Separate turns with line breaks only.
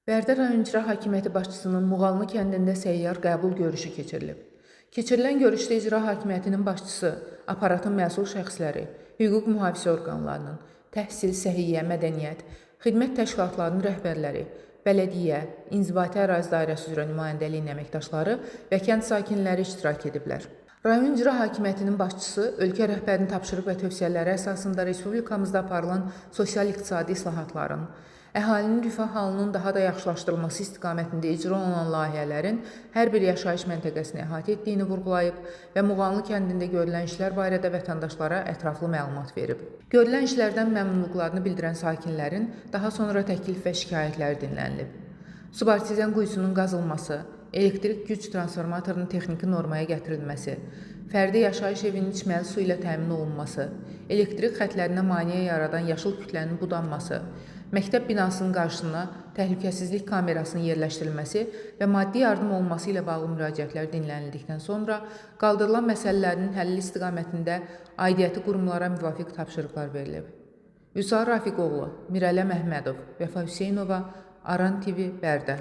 Bərdə rayon İcra Hakimiyyəti başçısının Muğallı kəndində səyyar qəbul görüşü keçirilib. Keçirilən görüşdə İcra Hakimiyyətinin başçısı, aparatın məsul şəxsləri, hüquq mühafizə orqanlarının, təhsil, səhiyyə, mədəniyyət, xidmət təşkilatlarının rəhbərləri, bələdiyyə, inzibati ərazi dairəsi üzrə nümayəndəliyin əməkdaşları və kənd sakinləri iştirak ediblər. Rayon İcra Hakimiyyətinin başçısı ölkə rəhbərinin tapşırıq və tövsiyələri əsasında respublikamızda aparılan sosial-iqtisadi islahatların, əhalinin rifah halının daha da yaxşılaşdırılması istiqamətində icra olunan layihələrin hər bir yaşayış məntəqəsini əhatə etdiyini vurğulayıb və Muğanlı kəndində görülən işlər barədə vətəndaşlara ətraflı məlumat verib. Görülən işlərdən məmnunluqlarını bildirən sakinlərin daha sonra təklif və şikayətləri dinlənilib. Subartezian quyusunun qazılması, elektrik güc transformatorunun texniki normaya gətirilməsi, fərdi yaşayış evinin içməli su ilə təmin olunması, elektrik xətlərinə maneə yaradan yaşıl kütlənin budanması, məktəb binasının qarşısına təhlükəsizlik kamerasının yerləşdirilməsi və maddi yardım olması ilə bağlı müraciətlər dinlənildikdən sonra qaldırılan məsələlərin həlli istiqamətində aidiyyəti qurumlara müvafiq tapşırıqlar verilib. Vüsal Rafiqoğlu, Mirələ Məhmədov, Vəfa Hüseynova, Aran TV, Bərdə.